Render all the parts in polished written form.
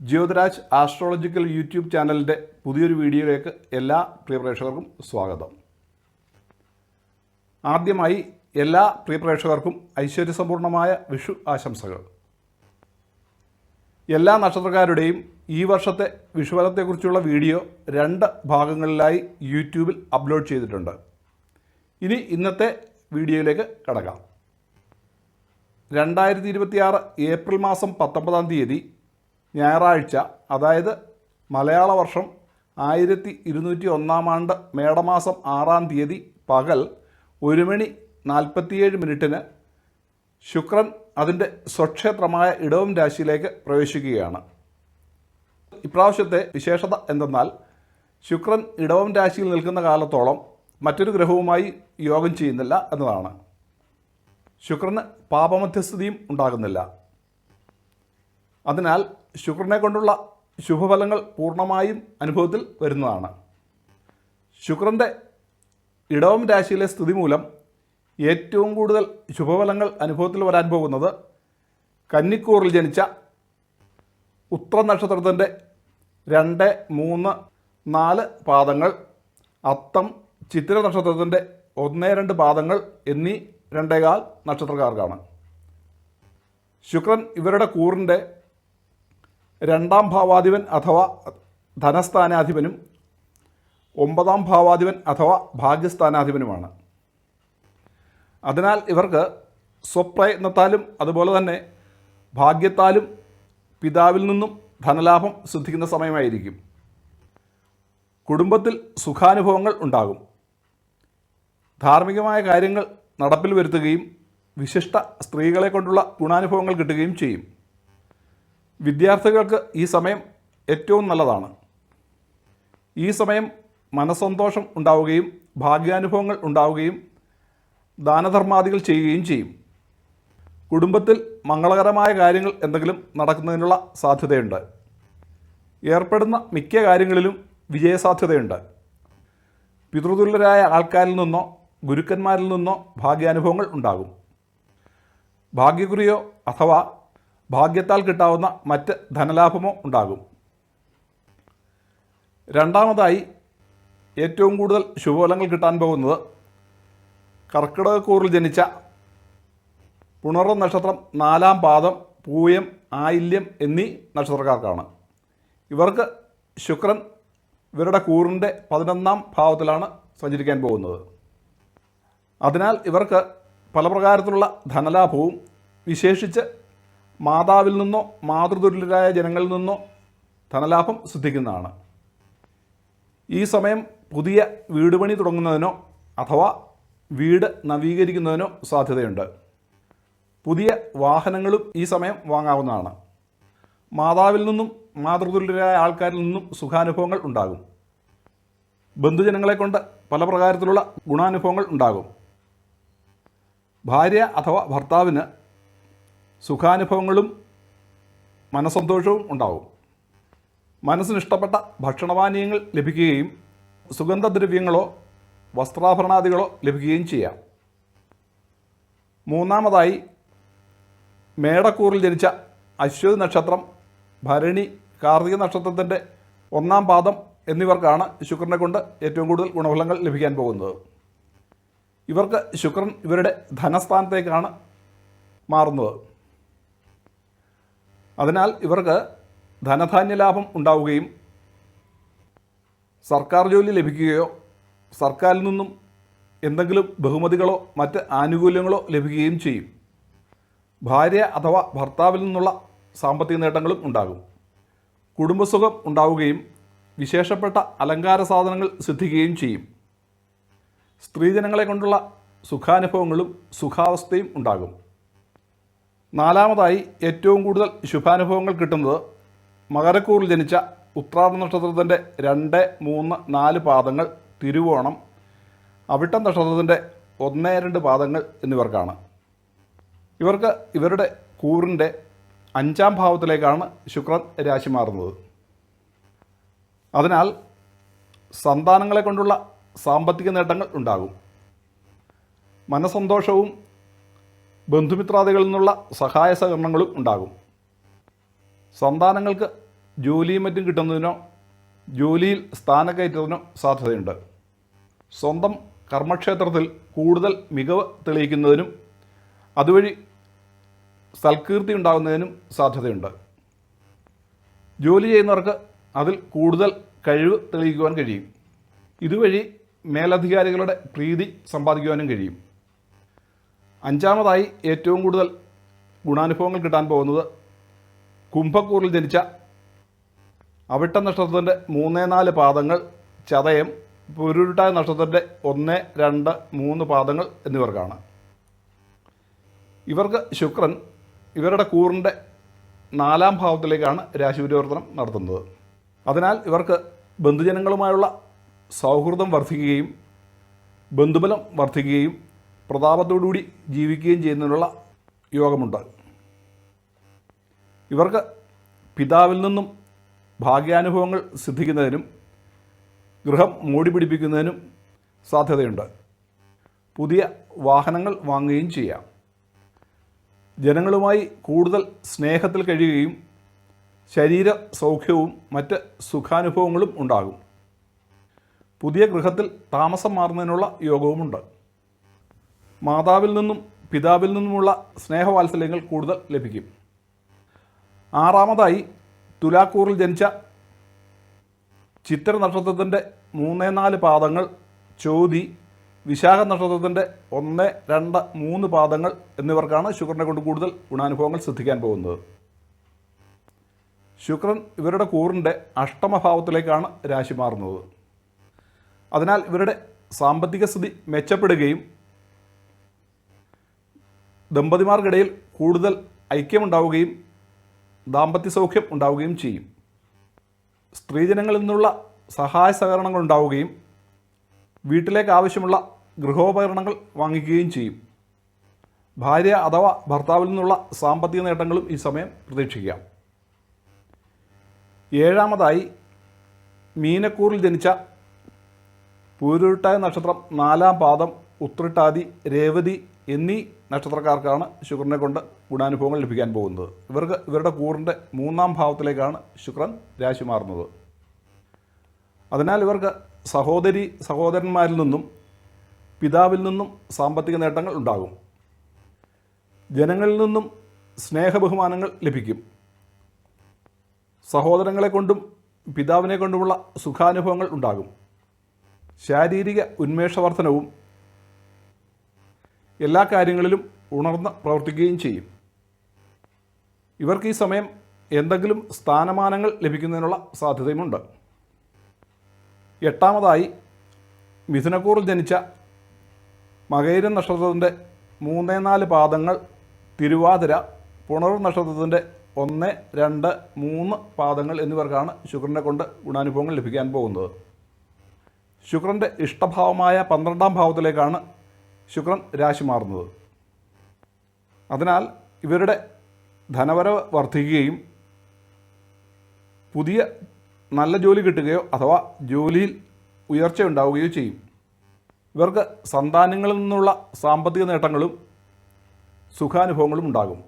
Jyothiraj astrological YouTube ചാനലിൻ്റെ പുതിയൊരു വീഡിയോയിലേക്ക് എല്ലാ പ്രിയ പ്രേക്ഷകർക്കും സ്വാഗതം. ആദ്യമായി എല്ലാ പ്രിയ പ്രേക്ഷകർക്കും ഐശ്വര്യസമ്പൂർണമായ വിഷു ആശംസകൾ. എല്ലാ നക്ഷത്രക്കാരുടെയും ഈ വർഷത്തെ വിഷുഫലത്തെക്കുറിച്ചുള്ള വീഡിയോ 2 ഭാഗങ്ങളിലായി യൂട്യൂബിൽ അപ്ലോഡ് ചെയ്തിട്ടുണ്ട്. ഇനി ഇന്നത്തെ വീഡിയോയിലേക്ക് കടക്കാം. 2026 ഏപ്രിൽ മാസം 19-ാം തീയതി ഞായറാഴ്ച, അതായത് മലയാള വർഷം 1201 ആണ്ട് മേടമാസം 6-ാം തീയതി പകൽ 1:47 ശുക്രൻ അതിൻ്റെ സ്വക്ഷേത്രമായ ഇടവം രാശിയിലേക്ക് പ്രവേശിക്കുകയാണ്. ഇപ്രാവശ്യത്തെ വിശേഷത എന്തെന്നാൽ, ശുക്രൻ ഇടവം രാശിയിൽ നിൽക്കുന്ന കാലത്തോളം മറ്റൊരു ഗ്രഹവുമായി യോഗം ചെയ്യുന്നില്ല എന്നതാണ്. ശുക്രന് പാപമധ്യസ്ഥിതിയും ഉണ്ടാകുന്നില്ല. അതിനാൽ ശുക്രനെ കൊണ്ടുള്ള ശുഭഫലങ്ങൾ പൂർണ്ണമായും അനുഭവത്തിൽ വരുന്നതാണ്. ശുക്രൻ്റെ ഇടവം രാശിയിലെ സ്ഥിതി മൂലം ഏറ്റവും കൂടുതൽ ശുഭഫലങ്ങൾ അനുഭവത്തിൽ വരാൻ പോകുന്നത് കന്നിക്കൂറിൽ ജനിച്ച ഉത്ര നക്ഷത്രത്തിൻ്റെ 2, 3, 4 പാദങ്ങൾ, അത്തം ചിത്തിര നക്ഷത്രത്തിൻ്റെ 1, 2 പാദങ്ങൾ എന്നീ 2.25 നക്ഷത്രക്കാർക്കാണ്. ശുക്രൻ ഇവരുടെ കൂറിൻ്റെ 2-ാം ഭാവാധിപൻ അഥവാ ധനസ്ഥാനാധിപനും 9-ാം ഭാവാധിപൻ അഥവാ ഭാഗ്യസ്ഥാനാധിപനുമാണ്. അതിനാൽ ഇവർക്ക് സ്വപ്രയത്നത്താലും അതുപോലെ തന്നെ ഭാഗ്യത്താലും പിതാവിൽ നിന്നും ധനലാഭം സിദ്ധിക്കുന്ന സമയമായിരിക്കും. കുടുംബത്തിൽ സുഖാനുഭവങ്ങൾ ഉണ്ടാകും. ധാർമ്മികമായ കാര്യങ്ങൾ നടപ്പിൽ വരുത്തുകയും വിശിഷ്ട സ്ത്രീകളെ കൊണ്ടുള്ള ഗുണാനുഭവങ്ങൾ കിട്ടുകയും ചെയ്യും. വിദ്യാർത്ഥികൾക്ക് ഈ സമയം ഏറ്റവും നല്ലതാണ്. ഈ സമയം മനസ്സന്തോഷം ഉണ്ടാവുകയും ഭാഗ്യാനുഭവങ്ങൾ ഉണ്ടാവുകയും ദാനധർമാദികൾ ചെയ്യുകയും ചെയ്യും. കുടുംബത്തിൽ മംഗളകരമായ കാര്യങ്ങൾ എന്തെങ്കിലും നടക്കുന്നതിനുള്ള സാധ്യതയുണ്ട്. ഏർപ്പെടുന്ന മിക്ക കാര്യങ്ങളിലും വിജയസാധ്യതയുണ്ട്. പിതൃതുല്യരായ ആൾക്കാരിൽ നിന്നോ ഗുരുക്കന്മാരിൽ നിന്നോ ഭാഗ്യാനുഭവങ്ങൾ ഉണ്ടാകും. ഭാഗ്യകുറിയോ അഥവാ ഭാഗ്യത്താൽ കിട്ടാവുന്ന മറ്റ് ധനലാഭമോ ഉണ്ടാകും. രണ്ടാമതായി ഏറ്റവും കൂടുതൽ ശുഭഫലങ്ങൾ കിട്ടാൻ പോകുന്നത് കർക്കിടകക്കൂറിൽ ജനിച്ച പുണർന്ന നക്ഷത്രം 4-ാം പാദം, പൂയം, ആയില്യം എന്നീ നക്ഷത്രക്കാർക്കാണ്. ഇവർക്ക് ശുക്രൻ ഇവരുടെ കൂറിൻ്റെ 11-ാം ഭാവത്തിലാണ് സഞ്ചരിക്കാൻ പോകുന്നത്. അതിനാൽ ഇവർക്ക് പല പ്രകാരത്തിലുള്ള ധനലാഭവും വിശേഷിച്ച് മാതാവിൽ നിന്നോ മാതൃതുല്യരായ ജനങ്ങളിൽ നിന്നോ ധനലാഭം സിദ്ധിക്കുന്നതാണ്. ഈ സമയം പുതിയ വീട് പണി തുടങ്ങുന്നതിനോ അഥവാ വീട് നവീകരിക്കുന്നതിനോ സാധ്യതയുണ്ട്. പുതിയ വാഹനങ്ങളും ഈ സമയം വാങ്ങാവുന്നതാണ്. മാതാവിൽ നിന്നും മാതൃതുല്യരായ ആൾക്കാരിൽ നിന്നും സുഖാനുഭവങ്ങൾ ഉണ്ടാകും. ബന്ധുജനങ്ങളെ കൊണ്ട് പല പ്രകാരത്തിലുള്ള ഗുണാനുഭവങ്ങൾ ഉണ്ടാകും. ഭാര്യ അഥവാ ഭർത്താവിന് സുഖാനുഭവങ്ങളും മനസ്സന്തോഷവും ഉണ്ടാവും. മനസ്സിനിഷ്ടപ്പെട്ട ഭക്ഷണപാനീയങ്ങൾ ലഭിക്കുകയും സുഗന്ധദ്രവ്യങ്ങളോ വസ്ത്രാഭരണാദികളോ ലഭിക്കുകയും ചെയ്യാം. മൂന്നാമതായി മേടക്കൂറിൽ ജനിച്ച അശ്വതി നക്ഷത്രം, ഭരണി, കാർത്തിക നക്ഷത്രത്തിൻ്റെ 1-ാം പാദം എന്നിവർക്കാണ് ശുക്രനെ കൊണ്ട് ഏറ്റവും കൂടുതൽ ഗുണഫലങ്ങൾ ലഭിക്കാൻ പോകുന്നത്. ഇവർക്ക് ശുക്രൻ ഇവരുടെ ധനസ്ഥാനത്തേക്കാണ് മാറുന്നത്. അതിനാൽ ഇവർക്ക് ധനധാന്യലാഭം ഉണ്ടാവുകയും സർക്കാർ ജോലി ലഭിക്കുകയോ സർക്കാരിൽ നിന്നും എന്തെങ്കിലും ബഹുമതികളോ മറ്റ് ആനുകൂല്യങ്ങളോ ലഭിക്കുകയും ചെയ്യും. ഭാര്യ അഥവാ ഭർത്താവിൽ നിന്നുള്ള സാമ്പത്തിക നേട്ടങ്ങളും ഉണ്ടാകും. കുടുംബസുഖം ഉണ്ടാവുകയും വിശേഷപ്പെട്ട അലങ്കാര സാധനങ്ങൾ സിദ്ധിക്കുകയും ചെയ്യും. സ്ത്രീജനങ്ങളെ കൊണ്ടുള്ള സുഖാനുഭവങ്ങളും സുഖാവസ്ഥയും ഉണ്ടാകും. നാലാമതായി ഏറ്റവും കൂടുതൽ ശുഭാനുഭവങ്ങൾ കിട്ടുന്നത് മകരക്കൂറിൽ ജനിച്ച ഉത്രാട നക്ഷത്രത്തിൻ്റെ 2, 3, 4 പാദങ്ങൾ, തിരുവോണം, അവിട്ടം നക്ഷത്രത്തിൻ്റെ 1, 2 പാദങ്ങൾ എന്നിവർക്കാണ്. ഇവർക്ക് ഇവരുടെ കൂറിൻ്റെ 5-ാം ഭാവത്തിലേക്കാണ് ശുക്രൻ രാശി മാറുന്നത്. അതിനാൽ സന്താനങ്ങളെ കൊണ്ടുള്ള സാമ്പത്തിക നേട്ടങ്ങൾ ഉണ്ടാകും. മനസ്സന്തോഷവും ബന്ധുമിത്രാദികളിൽ നിന്നുള്ള സഹായ സഹകരണങ്ങളും ഉണ്ടാകും. സന്താനങ്ങൾക്ക് ജോലിയും മറ്റും കിട്ടുന്നതിനോ ജോലിയിൽ സ്ഥാനക്കയറ്റത്തിനോ സാധ്യതയുണ്ട്. സ്വന്തം കർമ്മക്ഷേത്രത്തിൽ കൂടുതൽ മികവ് തെളിയിക്കുന്നതിനും അതുവഴി സൽകീർത്തി ഉണ്ടാകുന്നതിനും സാധ്യതയുണ്ട്. ജോലി ചെയ്യുന്നവർക്ക് അതിൽ കൂടുതൽ കഴിവ് തെളിയിക്കുവാൻ കഴിയും. ഇതുവഴി മേലധികാരികളുടെ പ്രീതി സമ്പാദിക്കുവാനും കഴിയും. അഞ്ചാമതായി ഏറ്റവും കൂടുതൽ ഗുണാനുഭവങ്ങൾ കിട്ടാൻ പോകുന്നത് കുംഭക്കൂറിൽ ജനിച്ച അവിട്ട നക്ഷത്രത്തിൻ്റെ 3-4 പാദങ്ങൾ, ചതയം, പുരുരുട്ടായ നക്ഷത്രത്തിൻ്റെ 1, 2, 3 പാദങ്ങൾ എന്നിവർക്കാണ്. ഇവർക്ക് ശുക്രൻ ഇവരുടെ കൂറിൻ്റെ 4-ാം ഭാവത്തിലേക്കാണ് രാശിപരിവർത്തനം നടത്തുന്നത്. അതിനാൽ ഇവർക്ക് ബന്ധുജനങ്ങളുമായുള്ള സൗഹൃദം വർദ്ധിക്കുകയും ബന്ധുബലം വർദ്ധിക്കുകയും പ്രതാപത്തോടുകൂടി ജീവിക്കുകയും ചെയ്യുന്നതിനുള്ള യോഗമുണ്ട്. ഇവർക്ക് പിതാവിൽ നിന്നും ഭാഗ്യാനുഭവങ്ങൾ സിദ്ധിക്കുന്നതിനും ഗൃഹം മോടി പിടിപ്പിക്കുന്നതിനും സാധ്യതയുണ്ട്. പുതിയ വാഹനങ്ങൾ വാങ്ങുകയും ചെയ്യാം. ജനങ്ങളുമായി കൂടുതൽ സ്നേഹത്തിൽ കഴിയുകയും ശരീര സൗഖ്യവും മറ്റ് സുഖാനുഭവങ്ങളും ഉണ്ടാകും. പുതിയ ഗൃഹത്തിൽ താമസം മാറുന്നതിനുള്ള യോഗവുമുണ്ട്. മാതാവിൽ നിന്നും പിതാവിൽ നിന്നുമുള്ള സ്നേഹവാത്സല്യങ്ങൾ കൂടുതൽ ലഭിക്കും. ആറാമതായി തുലാക്കൂറിൽ ജനിച്ച ചിത്തിര നക്ഷത്രത്തിൻ്റെ 3-4 പാദങ്ങൾ, ചോതി, വിശാഖ നക്ഷത്രത്തിൻ്റെ 1, 2, 3 പാദങ്ങൾ എന്നിവർക്കാണ് ശുക്രനെ കൊണ്ട് കൂടുതൽ ഗുണാനുഭവങ്ങൾ സിദ്ധിക്കാൻ പോകുന്നത്. ശുക്രൻ ഇവരുടെ കൂറിൻ്റെ 8ാം ഭാവത്തിലേക്കാണ് രാശി മാറുന്നത്. അതിനാൽ ഇവരുടെ സാമ്പത്തിക സ്ഥിതി മെച്ചപ്പെടുകയും ദമ്പതിമാർക്കിടയിൽ കൂടുതൽ ഐക്യമുണ്ടാവുകയും ദാമ്പത്യ സൗഖ്യം ഉണ്ടാവുകയും ചെയ്യും. സ്ത്രീജനങ്ങളിൽ നിന്നുള്ള സഹായ സഹകരണങ്ങൾ ഉണ്ടാവുകയും വീട്ടിലേക്ക് ആവശ്യമുള്ള ഗൃഹോപകരണങ്ങൾ വാങ്ങിക്കുകയും ചെയ്യും. ഭാര്യ അഥവാ ഭർത്താവിൽ നിന്നുള്ള സാമ്പത്തിക നേട്ടങ്ങളും ഈ സമയം പ്രതീക്ഷിക്കാം. ഏഴാമതായി മീനക്കൂറിൽ ജനിച്ച പൂരുരുട്ടായ നക്ഷത്രം 4-ാം പാദം, ഉത്രട്ടാതി, രേവതി എന്നീ നക്ഷത്രക്കാർക്കാണ് ശുക്രനെ കൊണ്ട് ഗുണാനുഭവങ്ങൾ ലഭിക്കാൻ പോകുന്നത്. ഇവർക്ക് ഇവരുടെ കൂറിൻ്റെ 3-ാം ഭാവത്തിലേക്കാണ് ശുക്രൻ രാശി മാറുന്നത്. അതിനാൽ ഇവർക്ക് സഹോദരന്മാരിൽ നിന്നും പിതാവിൽ നിന്നും സാമ്പത്തിക നേട്ടങ്ങൾ ഉണ്ടാകും. ജനങ്ങളിൽ നിന്നും സ്നേഹബഹുമാനങ്ങൾ ലഭിക്കും. സഹോദരങ്ങളെ കൊണ്ടും പിതാവിനെ കൊണ്ടുമുള്ള സുഖാനുഭവങ്ങൾ ഉണ്ടാകും. ശാരീരിക ഉന്മേഷവർദ്ധനവും എല്ലാ കാര്യങ്ങളിലും ഉണർന്ന് പ്രവർത്തിക്കുകയും ചെയ്യും. ഇവർക്ക് ഈ സമയം എന്തെങ്കിലും സ്ഥാനമാനങ്ങൾ ലഭിക്കുന്നതിനുള്ള സാധ്യതയുമുണ്ട്. എട്ടാമതായി മിഥുനക്കൂറിൽ ജനിച്ച മകയിരം നക്ഷത്രത്തിൻ്റെ 3-4 പാദങ്ങൾ, തിരുവാതിര, പുണർ നക്ഷത്രത്തിൻ്റെ 1, 2, 3 പാദങ്ങൾ എന്നിവർക്കാണ് ശുക്രനെ കൊണ്ട് ഗുണാനുഭവങ്ങൾ ലഭിക്കാൻ പോകുന്നത്. ശുക്രൻ്റെ ഇഷ്ടഭാവമായ 12-ാം ഭാവത്തിലേക്കാണ് ശുക്രൻ രാശി മാറുന്നത്. അതിനാൽ ഇവരുടെ ധനവരവ് വർദ്ധിക്കുകയും പുതിയ നല്ല ജോലി കിട്ടുകയോ അഥവാ ജോലിയിൽ ഉയർച്ച ഉണ്ടാവുകയോ ചെയ്യും. ഇവർക്ക് സന്താനങ്ങളിൽ നിന്നുള്ള സാമ്പത്തിക നേട്ടങ്ങളും സുഖാനുഭവങ്ങളും ഉണ്ടാകും.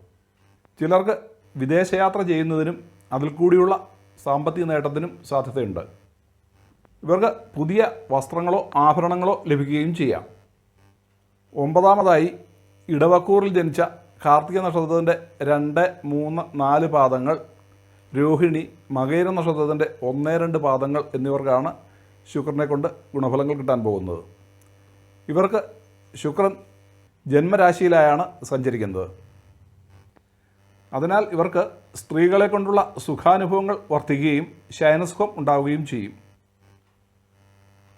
ചിലർക്ക് വിദേശയാത്ര ചെയ്യുന്നതിനും അതിൽ കൂടിയുള്ള സാമ്പത്തിക നേട്ടത്തിനും സാധ്യതയുണ്ട്. ഇവർക്ക് പുതിയ വസ്ത്രങ്ങളോ ആഭരണങ്ങളോ ലഭിക്കുകയും ചെയ്യാം. ഒമ്പതാമതായി ഇടവക്കൂറിൽ ജനിച്ച കാർത്തിക നക്ഷത്രത്തിൻ്റെ 2, 3, 4 പാദങ്ങൾ, രോഹിണി, മകയിര നക്ഷത്രത്തിൻ്റെ 1, 2 പാദങ്ങൾ എന്നിവർക്കാണ് ശുക്രനെ കൊണ്ട് ഗുണഫലങ്ങൾ കിട്ടാൻ പോകുന്നത്. ഇവർക്ക് ശുക്രൻ ജന്മരാശിയിലായാണ് സഞ്ചരിക്കുന്നത്. അതിനാൽ ഇവർക്ക് സ്ത്രീകളെ കൊണ്ടുള്ള സുഖാനുഭവങ്ങൾ വർദ്ധിക്കുകയും ശയനസുഖം ഉണ്ടാവുകയും ചെയ്യും.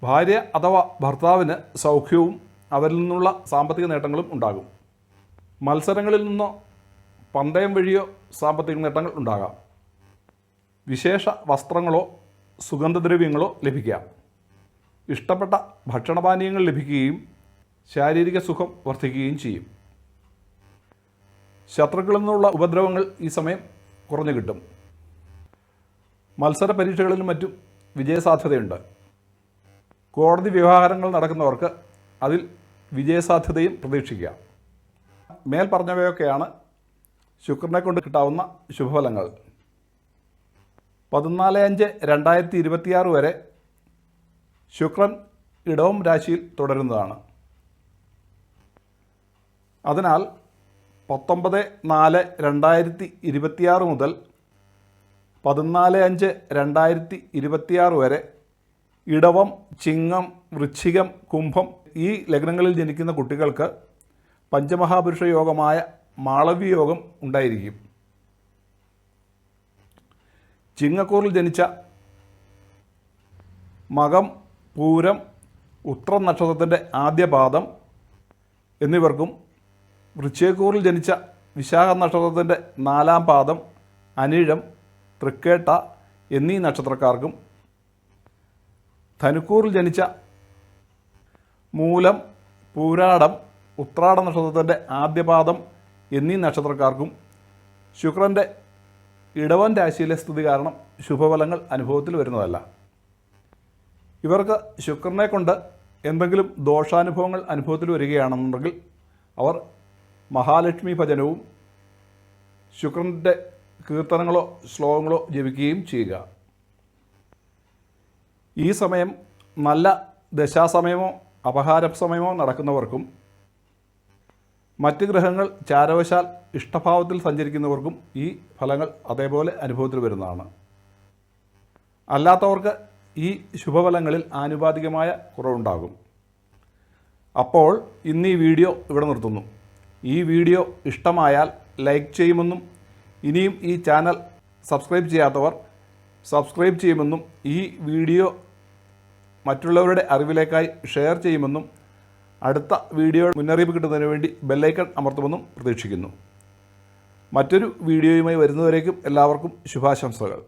ഭാര്യ അഥവാ ഭർത്താവിന് സൗഖ്യവും അവരിൽ നിന്നുള്ള സാമ്പത്തിക നേട്ടങ്ങളും ഉണ്ടാകും. മത്സരങ്ങളിൽ നിന്നോ പന്തയം വഴിയോ സാമ്പത്തിക നേട്ടങ്ങൾ ഉണ്ടാകാം. വിശേഷ വസ്ത്രങ്ങളോ സുഗന്ധദ്രവ്യങ്ങളോ ലഭിക്കാം. ഇഷ്ടപ്പെട്ട ഭക്ഷണപാനീയങ്ങൾ ലഭിക്കുകയും ശാരീരിക സുഖം വർദ്ധിക്കുകയും ചെയ്യും. ശത്രുക്കളിൽ നിന്നുള്ള ഉപദ്രവങ്ങൾ ഈ സമയം കുറഞ്ഞു കിട്ടും. മത്സര പരീക്ഷകളിലും മറ്റും വിജയസാധ്യതയുണ്ട്. കോടതി വ്യവഹാരങ്ങൾ നടക്കുന്നവർക്ക് അതിൽ വിജയസാധ്യതയും പ്രതീക്ഷിക്കാം. മേൽ പറഞ്ഞവയൊക്കെയാണ് ശുക്രനെ കൊണ്ട് കിട്ടാവുന്ന ശുഭഫലങ്ങൾ. 14/5/2026 വരെ ശുക്രൻ ഇടവം രാശിയിൽ തുടരുന്നതാണ്. അതിനാൽ 19/4/2026 മുതൽ 14/5/2026 വരെ ഇടവം, ചിങ്ങം, വൃശ്ചികം, കുംഭം ഈ ലഗ്നങ്ങളിൽ ജനിക്കുന്ന കുട്ടികൾക്ക് പഞ്ചമഹാപുരുഷ യോഗമായ മാളവ്യ യോഗം ഉണ്ടായിരിക്കും. ചിങ്ങക്കൂറിൽ ജനിച്ച മകം, പൂരം, ഉത്രം നക്ഷത്രത്തിൻ്റെ ആദ്യ പാദം എന്നിവർക്കും വൃശ്ചികക്കൂറിൽ ജനിച്ച വിശാഖ നക്ഷത്രത്തിൻ്റെ 4-ാം പാദം, അനിഴം, തൃക്കേട്ട എന്നീ നക്ഷത്രക്കാർക്കും ധനുക്കൂറിൽ ജനിച്ച മൂലം, പൂരാടം, ഉത്രാട നക്ഷത്രത്തിൻ്റെ ആദ്യ പാദം എന്നീ നക്ഷത്രക്കാർക്കും ശുക്രൻ്റെ ഇടവൻ രാശിയിലെ സ്ഥിതി കാരണം ശുഭഫലങ്ങൾ അനുഭവത്തിൽ വരുന്നതല്ല. ഇവർക്ക് ശുക്രനെ കൊണ്ട് എന്തെങ്കിലും ദോഷാനുഭവങ്ങൾ അനുഭവത്തിൽ വരികയാണെന്നുണ്ടെങ്കിൽ അവർ മഹാലക്ഷ്മി ഭജനവും ശുക്രൻ്റെ കീർത്തനങ്ങളോ ശ്ലോകങ്ങളോ ജപിക്കുകയും ചെയ്യുക. ഈ സമയം നല്ല ദശാസമയമോ അപഹാര സമയമോ നടക്കുന്നവർക്കും മറ്റ് ഗ്രഹങ്ങൾ ചാരവശാൽ ഇഷ്ടഭാവത്തിൽ സഞ്ചരിക്കുന്നവർക്കും ഈ ഫലങ്ങൾ അതേപോലെ അനുഭവത്തിൽ വരുന്നതാണ്. അല്ലാത്തവർക്ക് ഈ ശുഭഫലങ്ങളിൽ ആനുപാതികമായ കുറവുണ്ടാകും. അപ്പോൾ ഇന്ന് ഈ വീഡിയോ ഇവിടെ നിർത്തുന്നു. ഈ വീഡിയോ ഇഷ്ടമായാൽ ലൈക്ക് ചെയ്യുമെന്നും ഇനിയും ഈ ചാനൽ സബ്സ്ക്രൈബ് ചെയ്യാത്തവർ സബ്സ്ക്രൈബ് ചെയ്യുമെന്നും ഈ വീഡിയോ മറ്റുള്ളവരുടെ അറിവിലേക്കായി ഷെയർ ചെയ്യുമെന്നും അടുത്ത വീഡിയോ മുന്നറിയിപ്പ് കിട്ടുന്നതിന് വേണ്ടി ബെല്ലൈക്കൺ അമർത്തുമെന്നും പ്രതീക്ഷിക്കുന്നു. മറ്റൊരു വീഡിയോയുമായി വരുന്നവരേക്കും എല്ലാവർക്കും ശുഭാശംസകൾ.